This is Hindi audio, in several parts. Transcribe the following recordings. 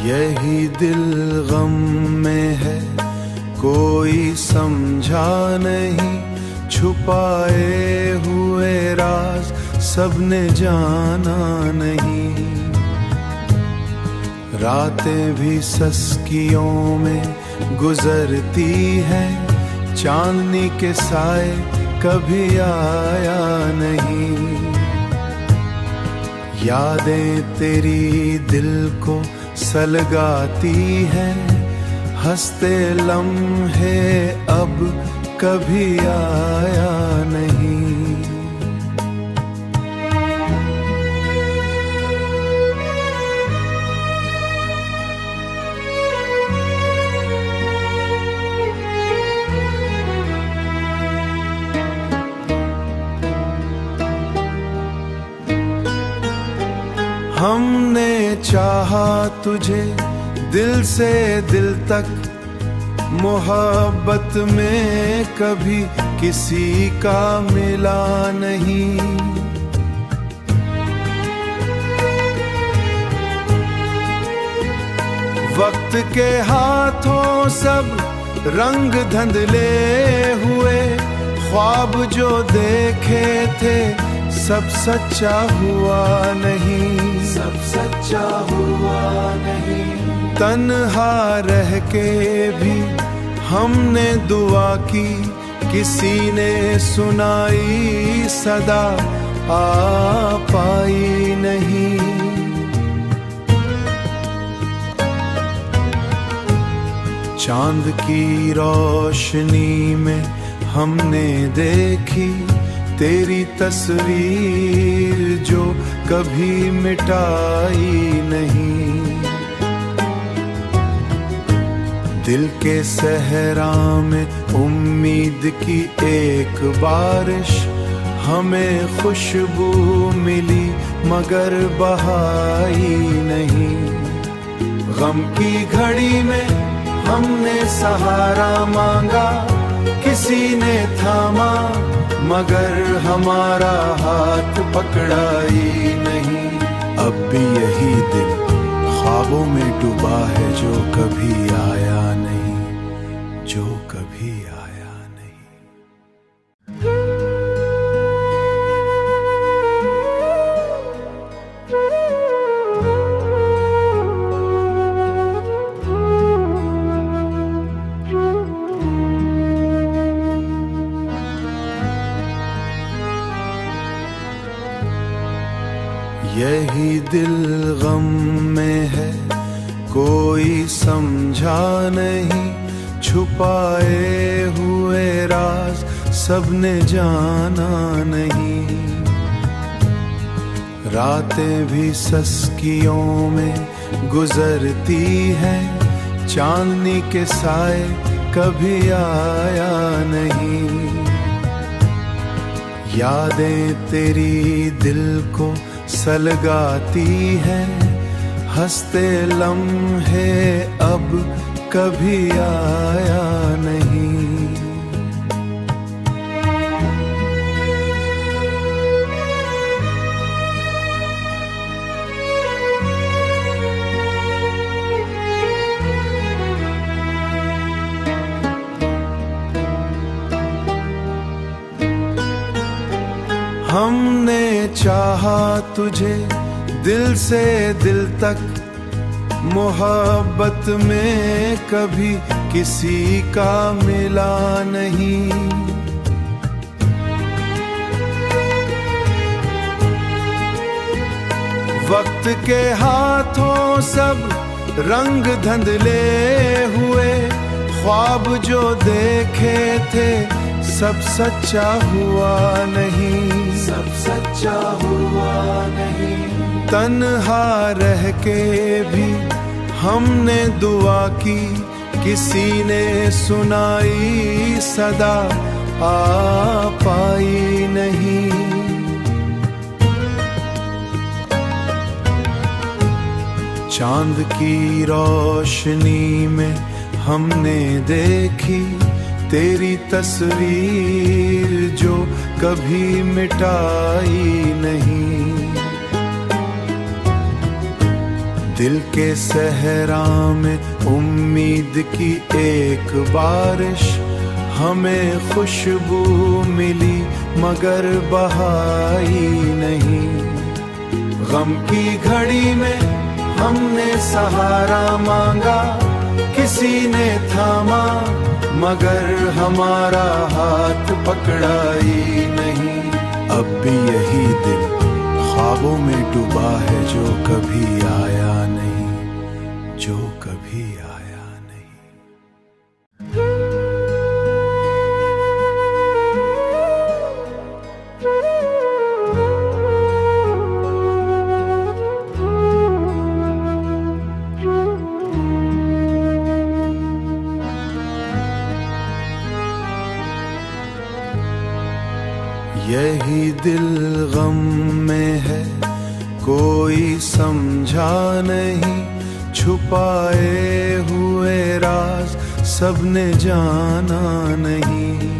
यही दिल गम में है, कोई समझा नहीं, छुपाए हुए राज सबने जाना नहीं। रातें भी सस्कियों में गुजरती हैं, चांदनी के साए कभी आया नहीं। यादें तेरी दिल को सलगाती हैं, हंसते लम्हे अब कभी आया नहीं। हमने चाहा तुझे दिल से दिल तक, मोहब्बत में कभी किसी का मिला नहीं। वक्त के हाथों सब रंग धुंधले हुए, ख्वाब जो देखे थे सब सच्चा हुआ नहीं, सब सच्चा हुआ नहीं। तन्हा रह के भी हमने दुआ की, किसी ने सुनाई सदा आ पाई नहीं। चांद की रोशनी में हमने देखी तेरी तस्वीर जो कभी मिटाई नहीं। दिल के सहरा में उम्मीद की एक बारिश, हमें खुशबू मिली मगर बहाई नहीं। गम की घड़ी में हमने सहारा मांगा, किसी ने थामा मगर हमारा हाथ पकड़ाई नहीं। अब भी यही दिल ख्वाबों में डूबा है जो कभी आया नहीं, जो कभी आया नहीं। यही दिल गम में है, कोई समझा नहीं, छुपाए हुए राज सबने जाना नहीं। रातें भी सस्कियों में गुजरती हैं, चांदनी के साए कभी आया नहीं। यादें तेरी दिल को सलगाती हैं, हंसते लम्हे अब कभी आया नहीं। हमने चाहा तुझे दिल से दिल तक, मोहब्बत में कभी किसी का मिला नहीं। वक्त के हाथों सब रंग धुंधले हुए, ख्वाब जो देखे थे सब सच्चा हुआ नहीं, सब सच्चा हुआ नहीं। तन्हा रह के भी हमने दुआ की, किसी ने सुनाई सदा आ पाई नहीं। चांद की रोशनी में हमने देखी तेरी तस्वीर जो कभी मिटाई नहीं। दिल के सहरा में उम्मीद की एक बारिश, हमें खुशबू मिली मगर बहाई नहीं। गम की घड़ी में हमने सहारा मांगा, किसी ने थामा मगर हमारा हाथ पकड़ा ही नहीं। अब भी यही दिल ख्वाबों में डूबा है जो कभी आया नहीं, जो कभी आया नहीं। यही दिल गम में है, कोई समझा नहीं, छुपाए हुए राज सबने जाना नहीं।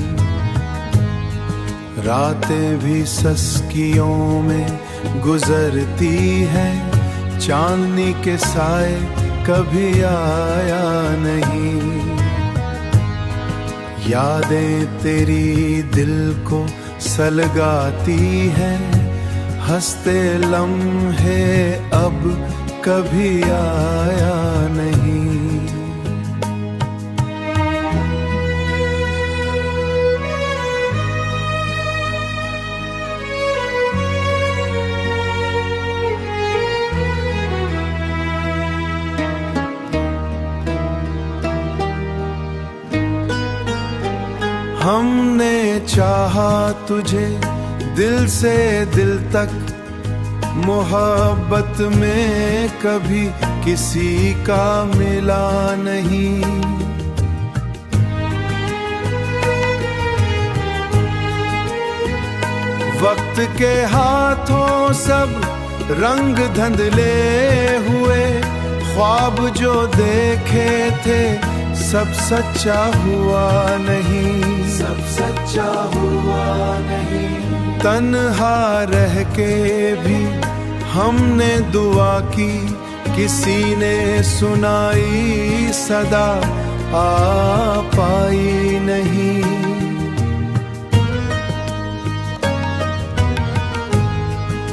रातें भी सस्कियों में गुजरती हैं, चांदनी के साए कभी आया नहीं। यादें तेरी दिल को सलगाती हैं, हंसते लम्हे अब कभी आया नहीं। हमने चाहा तुझे दिल से दिल तक, मोहब्बत में कभी किसी का मिला नहीं। वक्त के हाथों सब रंग धुंधले हुए, ख्वाब जो देखे थे सब सच्चा हुआ नहीं, सब सच्चा हुआ नहीं। तन्हा रह के भी हमने दुआ की, किसी ने सुनाई सदा आ पाई नहीं।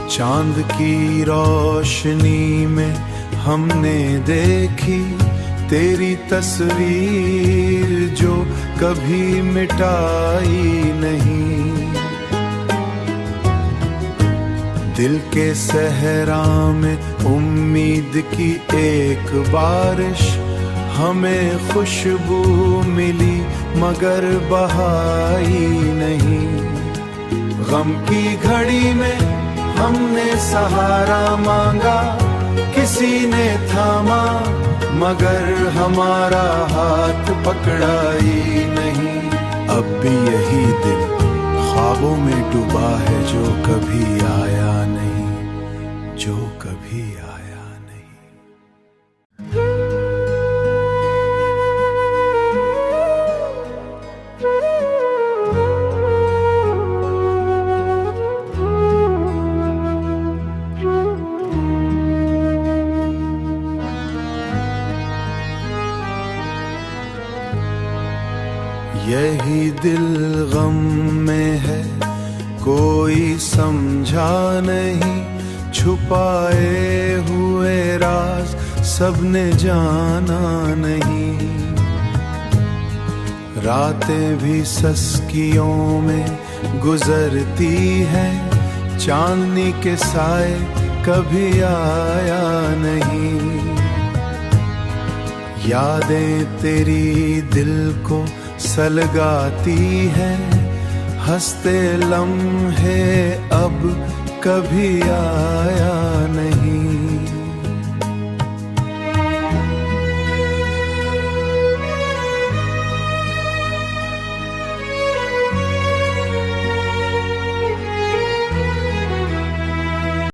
चांद की रोशनी में हमने देखी तेरी तस्वीर जो कभी मिटाई नहीं। दिल के सहरा में उम्मीद की एक बारिश, हमें खुशबू मिली मगर बहाई नहीं। गम की घड़ी में हमने सहारा मांगा, किसी ने थामा मगर हमारा हाथ पकड़ा ही नहीं। अब भी यही दिल ख्वाबों में डूबा है जो कभी आया नहीं, जो कभी आया नहीं। यही दिल गम में है, कोई समझा नहीं, छुपाए हुए राज सबने जाना नहीं। रातें भी सस्कियों में गुजरती हैं, चांदनी के साए कभी आया नहीं। यादें तेरी दिल को सलगाती हैं, हंसते लम्हे अब कभी आया नहीं।